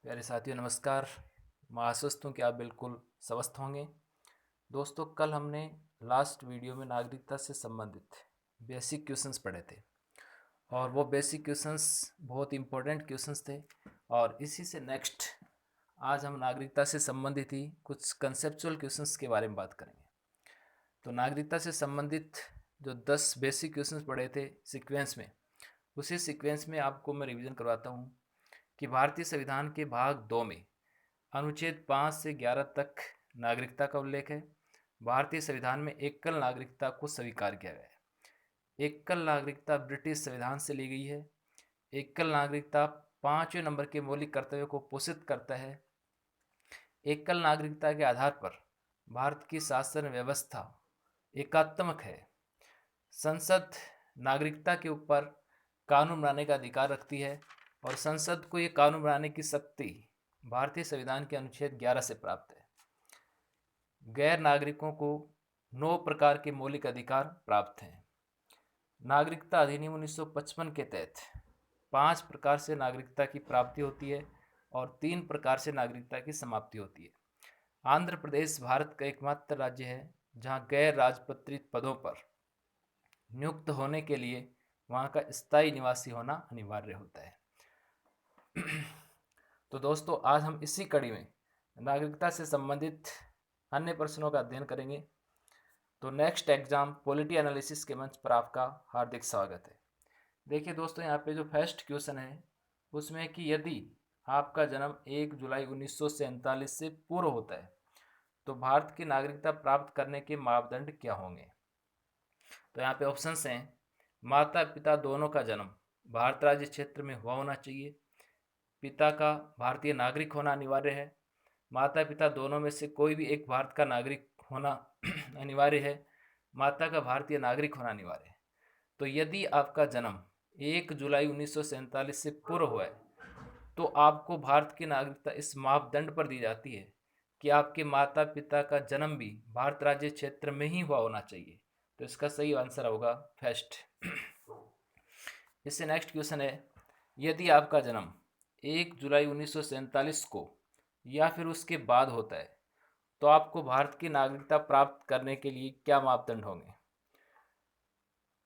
प्यारे साथियों नमस्कार। मैं आश्वस्त हूँ कि आप बिल्कुल स्वस्थ होंगे। दोस्तों, कल हमने लास्ट वीडियो में नागरिकता से संबंधित बेसिक क्वेश्चंस पढ़े थे और वो बेसिक क्वेश्चंस बहुत इम्पोर्टेंट क्वेश्चंस थे। और इसी से नेक्स्ट आज हम नागरिकता से संबंधित ही कुछ कंसेप्चुअल क्वेश्चंस के बारे में बात करेंगे। तो नागरिकता से संबंधित जो 10 बेसिक क्वेश्चंस पढ़े थे सीक्वेंस में, उसी सीक्वेंस में आपको मैं रिवीजन करवाता हूँ कि भारतीय संविधान के भाग 2 में अनुच्छेद 5 से 11 तक नागरिकता का उल्लेख है। भारतीय संविधान में एकल नागरिकता को स्वीकार किया गया है। एकल नागरिकता ब्रिटिश संविधान से ली गई है। एकल नागरिकता 5वें नंबर के मौलिक कर्तव्यों को पोषित करता है। एकल नागरिकता के आधार पर भारत की शासन व्यवस्था एकात्मक है। संसद नागरिकता के ऊपर कानून बनाने का अधिकार रखती है और संसद को ये कानून बनाने की शक्ति भारतीय संविधान के अनुच्छेद 11 से प्राप्त है। गैर नागरिकों को 9 प्रकार के मौलिक अधिकार प्राप्त हैं। नागरिकता अधिनियम 1955 के तहत 5 प्रकार से नागरिकता की प्राप्ति होती है और 3 प्रकार से नागरिकता की समाप्ति होती है। आंध्र प्रदेश भारत का एकमात्र राज्य है जहां गैर राजपत्रित पदों पर नियुक्त होने के लिए वहां का स्थायी निवासी होना अनिवार्य होता है। तो दोस्तों, आज हम इसी कड़ी में नागरिकता से संबंधित अन्य प्रश्नों का अध्ययन करेंगे। तो नेक्स्ट एग्जाम पॉलिटी एनालिसिस के मंच पर आपका हार्दिक स्वागत है। देखिए दोस्तों, यहाँ पे जो फर्स्ट क्वेश्चन है उसमें कि यदि आपका जन्म 1 जुलाई 1947 से पूर्व होता है तो भारत की नागरिकता प्राप्त करने के मापदंड क्या होंगे। तो यहाँ पे ऑप्शंस हैं। माता पिता दोनों का जन्म भारत राज्य क्षेत्र में हुआ होना चाहिए। पिता का भारतीय नागरिक होना अनिवार्य है। माता पिता दोनों में से कोई भी एक भारत का नागरिक होना अनिवार्य है। माता का भारतीय नागरिक होना अनिवार्य है। तो यदि आपका जन्म 1 जुलाई 1947 से पूर्व हुआ है तो आपको भारत की नागरिकता इस मापदंड पर दी जाती है कि आपके माता पिता का जन्म भी भारत राज्य क्षेत्र में ही हुआ होना चाहिए। तो इसका सही आंसर होगा फर्स्ट। इससे नेक्स्ट क्वेश्चन है, यदि आपका जन्म 1 जुलाई 1947 को या फिर उसके बाद होता है तो आपको भारत की नागरिकता प्राप्त करने के लिए क्या मापदंड होंगे।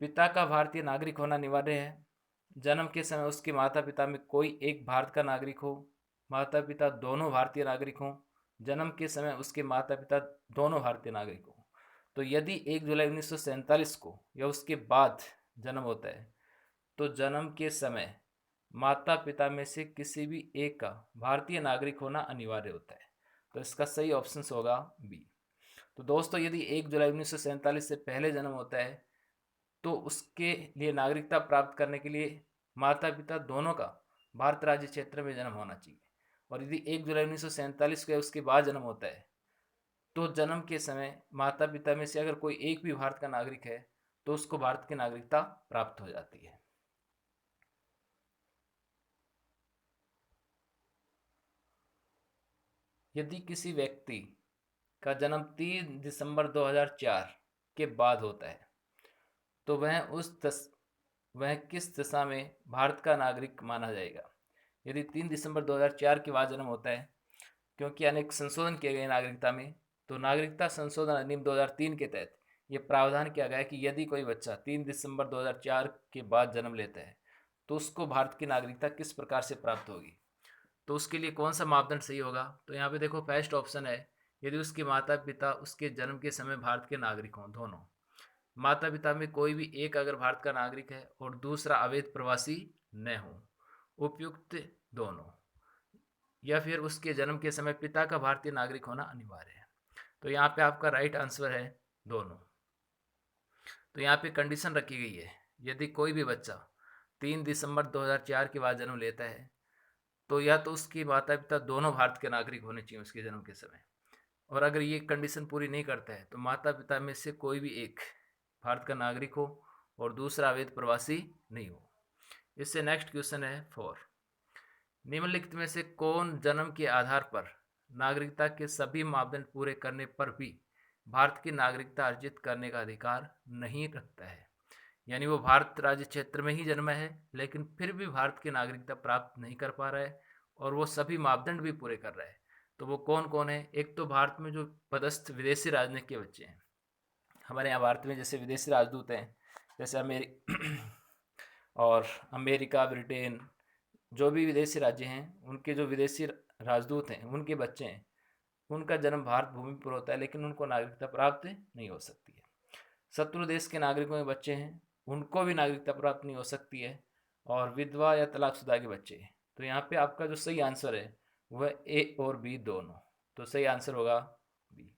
पिता का भारतीय नागरिक होना अनिवार्य है। जन्म के समय उसके माता पिता में कोई एक भारत का नागरिक हो। माता पिता दोनों भारतीय नागरिक हों। जन्म के समय उसके माता पिता दोनों भारतीय नागरिक हों। तो यदि 1 जुलाई 1947 को या उसके बाद जन्म होता है तो जन्म के समय माता पिता में से किसी भी एक का भारतीय नागरिक होना अनिवार्य होता है। तो इसका सही ऑप्शन होगा बी। तो दोस्तों, यदि 1 जुलाई 1947 से पहले जन्म होता है तो उसके लिए नागरिकता प्राप्त करने के लिए माता पिता दोनों का भारत राज्य क्षेत्र में जन्म होना चाहिए। और यदि 1 जुलाई 1947 को उसके बाद जन्म होता है तो जन्म के समय माता पिता में से अगर कोई एक भी भारत का नागरिक है तो उसको भारत की नागरिकता प्राप्त हो जाती है। यदि किसी व्यक्ति का जन्म 3 दिसंबर 2004 के बाद होता है तो वह किस दशा में भारत का नागरिक माना जाएगा। यदि 3 दिसंबर 2004 के बाद जन्म होता है, क्योंकि अनेक संशोधन किए गए नागरिकता में, तो नागरिकता संशोधन अधिनियम 2003 के तहत ये प्रावधान किया गया है कि यदि कोई बच्चा 3 दिसंबर 2004 के बाद जन्म लेता है तो उसको भारत की नागरिकता किस प्रकार से प्राप्त होगी। तो उसके लिए कौन सा मापदंड सही होगा। तो यहाँ पे देखो फर्स्ट ऑप्शन है, यदि उसके माता पिता उसके जन्म के समय भारत के नागरिक हों, दोनों माता पिता में कोई भी एक अगर भारत का नागरिक है और दूसरा अवैध प्रवासी न हो, उपयुक्त दोनों, या फिर उसके जन्म के समय पिता का भारतीय नागरिक होना अनिवार्य है। तो यहाँ पे आपका राइट आंसर है दोनों। तो यहाँ पे कंडीशन रखी गई है, यदि कोई भी बच्चा 3 दिसंबर 2004 के बाद जन्म लेता है तो या तो उसके माता पिता दोनों भारत के नागरिक होने चाहिए उसके जन्म के समय, और अगर ये कंडीशन पूरी नहीं करता है तो माता पिता में से कोई भी एक भारत का नागरिक हो और दूसरा अवैध प्रवासी नहीं हो। इससे नेक्स्ट क्वेश्चन है 4। निम्नलिखित में से कौन जन्म के आधार पर नागरिकता के सभी मापदंड पूरे करने पर भी भारत की नागरिकता अर्जित करने का अधिकार नहीं रखता है। यानी वो भारत राज्य क्षेत्र में ही जन्मा है लेकिन फिर भी भारत की नागरिकता प्राप्त नहीं कर पा रहा है और वो सभी मापदंड भी पूरे कर रहा है। तो वो कौन कौन है? एक तो भारत में जो पदस्थ विदेशी राजनयिक के बच्चे हैं, हमारे यहाँ भारत में जैसे विदेशी राजदूत हैं, जैसे और अमेरिका, ब्रिटेन, जो भी विदेशी राज्य हैं उनके जो विदेशी राजदूत हैं उनके बच्चे हैं, उनका जन्म भारत भूमि पर होता है, लेकिन उनको नागरिकता प्राप्त नहीं हो सकती है। शत्रु देश के नागरिकों के बच्चे हैं, उनको भी नागरिकता प्राप्त नहीं हो सकती है। और विधवा या तलाकशुदा के बच्चे हैं। तो यहाँ पे आपका जो सही आंसर है वह ए और बी दोनों। तो सही आंसर होगा बी।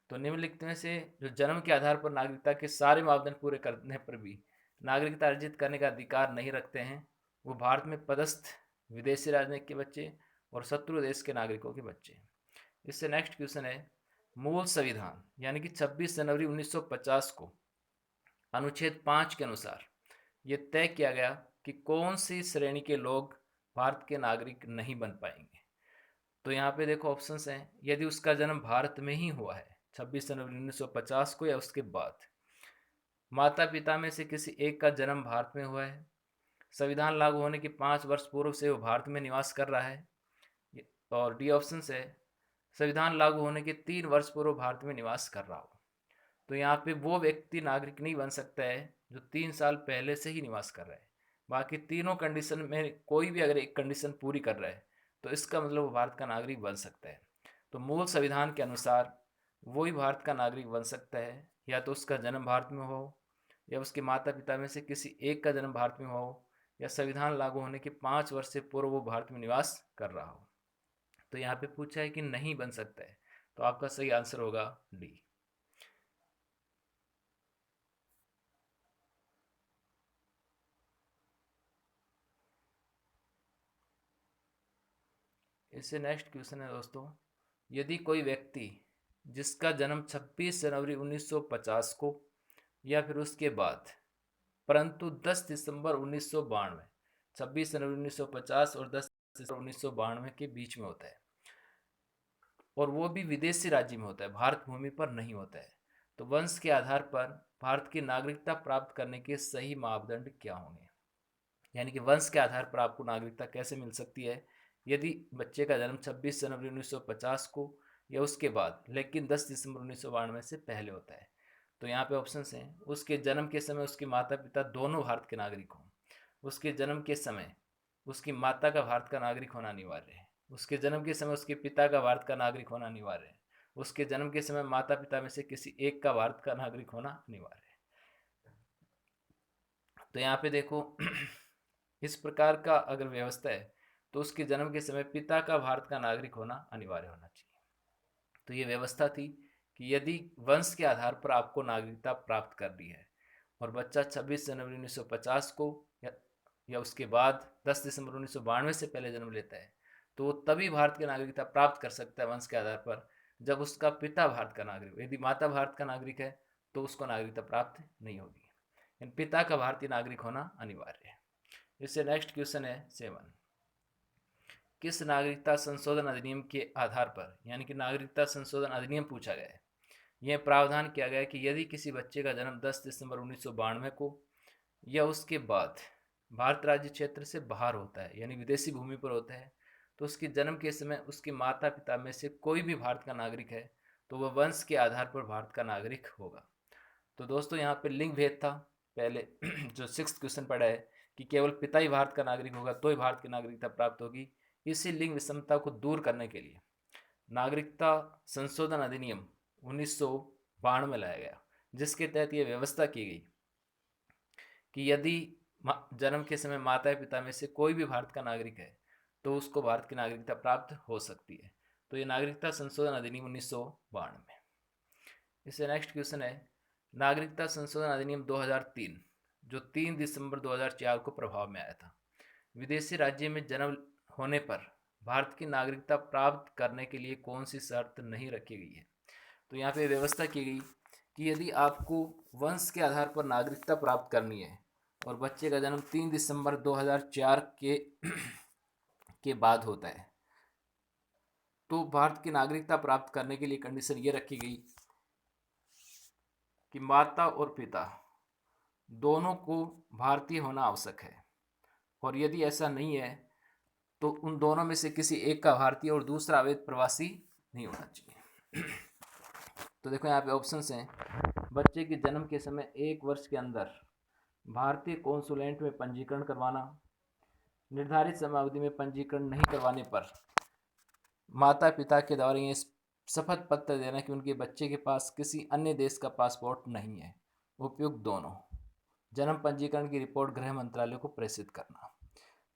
तो निम्नलिखित में से जो जन्म के आधार पर नागरिकता के सारे मापदंड पूरे करने पर भी नागरिकता अर्जित करने का अधिकार नहीं रखते हैं, वो भारत में पदस्थ विदेशी राजनयिक के बच्चे और शत्रु देश के नागरिकों के बच्चे। इससे नेक्स्ट क्वेश्चन है, मूल संविधान यानी कि 26 जनवरी 1950 को अनुच्छेद 5 के अनुसार ये तय किया गया कि कौन सी श्रेणी के लोग भारत के नागरिक नहीं बन पाएंगे। तो यहाँ पे देखो ऑप्शंस हैं, यदि उसका जन्म भारत में ही हुआ है 26 जनवरी 1950 को या उसके बाद, माता पिता में से किसी एक का जन्म भारत में हुआ है, संविधान लागू होने के 5 वर्ष पूर्व से वो भारत में निवास कर रहा है, और डी ऑप्शन है संविधान लागू होने के 3 वर्ष पूर्व भारत में निवास कर रहा हो। तो यहाँ पे वो व्यक्ति नागरिक नहीं बन सकता है जो 3 साल पहले से ही निवास कर रहा है। बाकी तीनों कंडीशन में कोई भी अगर एक कंडीशन पूरी कर रहा है तो इसका मतलब वो भारत का नागरिक बन सकता है। तो मूल संविधान के अनुसार वही भारत का नागरिक बन सकता है, या तो उसका जन्म भारत में हो, या उसके माता पिता में से किसी एक का जन्म भारत में हो, या संविधान लागू होने के 5 वर्ष से पूर्व वो भारत में निवास कर रहा हो। तो यहाँ पे पूछा है कि नहीं बन सकता है, तो आपका सही आंसर होगा डी। इससे नेक्स्ट क्वेश्चन है दोस्तों, यदि कोई व्यक्ति जिसका जन्म 26 जनवरी 1950 को या फिर उसके बाद, परंतु 10 दिसंबर 1992, 26 जनवरी 1950 और 10 दिसंबर 1992 के बीच में होता है, और वो भी विदेशी राज्य में होता है, भारत भूमि पर नहीं होता है, तो वंश के आधार पर भारत की नागरिकता प्राप्त करने के सही मापदंड क्या होंगे? यानी कि वंश के आधार पर आपको नागरिकता कैसे मिल सकती है यदि बच्चे का जन्म 26 जनवरी 1950 को या उसके बाद, लेकिन 10 दिसंबर 1992 से पहले होता है। तो यहाँ पे ऑप्शन हैं, उसके जन्म के समय उसके माता पिता दोनों भारत के नागरिक हों, उसके जन्म के समय उसकी माता का भारत का नागरिक होना अनिवार्य है, उसके जन्म के समय उसके पिता का भारत का नागरिक होना अनिवार्य है, उसके जन्म के समय माता पिता में से किसी एक का भारत का नागरिक होना अनिवार्य है। तो यहाँ पे देखो इस प्रकार का अगर व्यवस्था है तो उसके जन्म के समय पिता का भारत का नागरिक होना अनिवार्य होना चाहिए। तो ये व्यवस्था थी कि यदि वंश के आधार पर आपको नागरिकता प्राप्त करनी है और बच्चा 26 जनवरी 1950 को या उसके बाद 10 दिसंबर 1992 से पहले जन्म लेता है, तो वो तभी भारत की नागरिकता प्राप्त कर सकता है वंश के आधार पर जब उसका पिता भारत का नागरिक हो। यदि माता भारत का नागरिक है तो उसको नागरिकता प्राप्त नहीं होगी, पिता का भारतीय नागरिक होना अनिवार्य है। इससे नेक्स्ट क्वेश्चन है 7, किस नागरिकता संशोधन अधिनियम के आधार पर, यानी कि नागरिकता संशोधन अधिनियम पूछा गया है, यह प्रावधान किया गया है कि यदि किसी बच्चे का जन्म 10 दिसंबर 1992 को या उसके बाद भारत राज्य क्षेत्र से बाहर होता है, यानी विदेशी भूमि पर होता है, तो उसके जन्म के समय उसके माता पिता में से कोई भी भारत का नागरिक है तो वह वंश के आधार पर भारत का नागरिक होगा। तो दोस्तों यहाँ पे लिंग भेद था पहले जो 6th क्वेश्चन पढ़ा है कि केवल पिता ही भारत का नागरिक होगा तो ही भारत की नागरिकता प्राप्त होगी। इसी लिंग विषमता को दूर करने के लिए नागरिकता संशोधन अधिनियम 1992 में लाया गया, जिसके तहत यह व्यवस्था की गई कि यदि जन्म के समय माता पिता में से कोई भी भारत का नागरिक है तो उसको भारत की नागरिकता प्राप्त हो सकती है। तो ये नागरिकता संशोधन अधिनियम 1992। इससे नेक्स्ट क्वेश्चन है, नागरिकता संशोधन अधिनियम 2003 जो 3 दिसंबर 2004 को प्रभाव में आया था, विदेशी राज्य में जन्म होने पर भारत की नागरिकता प्राप्त करने के लिए कौन सी शर्त नहीं रखी गई है? तो यहाँ पे व्यवस्था की गई कि यदि आपको वंश के आधार पर नागरिकता प्राप्त करनी है और बच्चे का जन्म 3 दिसंबर 2004 के बाद होता है, तो भारत की नागरिकता प्राप्त करने के लिए कंडीशन ये रखी गई कि माता और पिता दोनों को भारतीय होना आवश्यक है, और यदि ऐसा नहीं है तो उन दोनों में से किसी एक का भारतीय और दूसरा अवैध प्रवासी नहीं होना चाहिए। तो देखो यहाँ पे ऑप्शंस हैं। बच्चे के जन्म के समय 1 वर्ष के अंदर भारतीय कॉन्सुलेट में पंजीकरण करवाना, निर्धारित समयावधि में पंजीकरण नहीं करवाने पर माता पिता के द्वारा ये शपथ पत्र देना कि उनके बच्चे के पास किसी अन्य देश का पासपोर्ट नहीं है। उपयुक्त दोनों। जन्म पंजीकरण की रिपोर्ट गृह मंत्रालय को प्रेषित करना।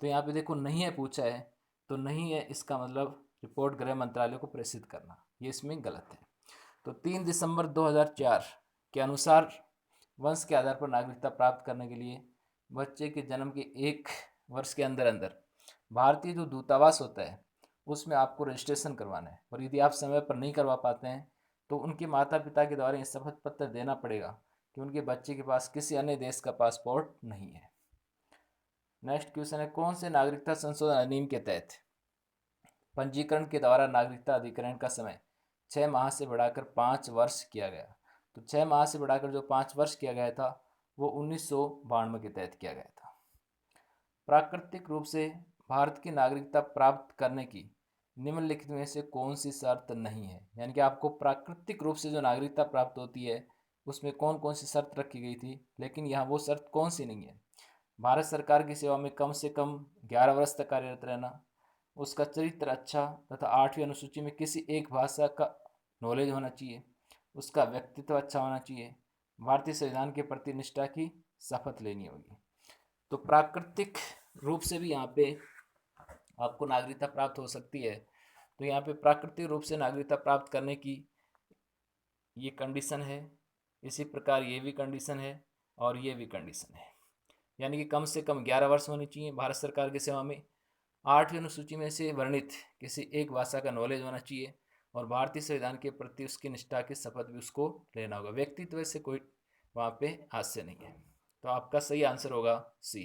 तो यहाँ पे देखो नहीं है पूछा है, तो नहीं है इसका मतलब रिपोर्ट गृह मंत्रालय को प्रेषित करना, ये इसमें गलत है। तो 3 दिसंबर 2004 के अनुसार वंश के आधार पर नागरिकता प्राप्त करने के लिए बच्चे के जन्म के 1 वर्ष के अंदर अंदर भारतीय जो दूतावास होता है उसमें आपको रजिस्ट्रेशन करवाना है। और यदि आप समय पर नहीं करवा पाते हैं तो उनके माता पिता के द्वारा ये शपथ पत्र देना पड़ेगा कि उनके बच्चे के पास किसी अन्य देश का पासपोर्ट नहीं है। नेक्स्ट क्वेश्चन है, कौन से नागरिकता संशोधन अधिनियम के तहत पंजीकरण के द्वारा नागरिकता अधिग्रहण का समय 6 माह से बढ़ाकर 5 वर्ष किया गया? तो 6 माह से बढ़ाकर जो 5 वर्ष किया गया था वो 1992 के तहत किया गया था। प्राकृतिक रूप से भारत की नागरिकता प्राप्त करने की निम्नलिखित में से कौन सी शर्त नहीं है? यानी कि आपको प्राकृतिक रूप से जो नागरिकता प्राप्त होती है उसमें कौन कौन सी शर्त रखी गई थी, लेकिन यहाँ वो शर्त कौन सी नहीं है? भारत सरकार की सेवा में कम से कम 11 वर्ष तक कार्यरत रहना, उसका चरित्र अच्छा तथा 8वीं अनुसूची में किसी एक भाषा का नॉलेज होना चाहिए, उसका व्यक्तित्व अच्छा होना चाहिए, भारतीय संविधान के प्रति निष्ठा की शपथ लेनी होगी। तो प्राकृतिक रूप से भी यहाँ पे आपको नागरिकता प्राप्त हो सकती है। तो यहाँ पे प्राकृतिक रूप से नागरिकता प्राप्त करने की ये कंडीशन है, इसी प्रकार ये भी कंडीशन है और ये भी कंडीशन है। यानी कि कम से कम 11 वर्ष होनी चाहिए भारत सरकार की सेवा में, 8वीं अनुसूची में से वर्णित किसी एक भाषा का नॉलेज होना चाहिए और भारतीय संविधान के प्रति उसकी निष्ठा की शपथ भी उसको लेना होगा। व्यक्तित्व से कोई वहाँ पे हास्य नहीं है। तो आपका सही आंसर होगा सी।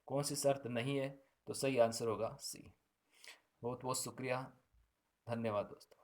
कौन सी शर्त नहीं है? तो सही आंसर होगा सी। बहुत बहुत शुक्रिया, धन्यवाद दोस्तों।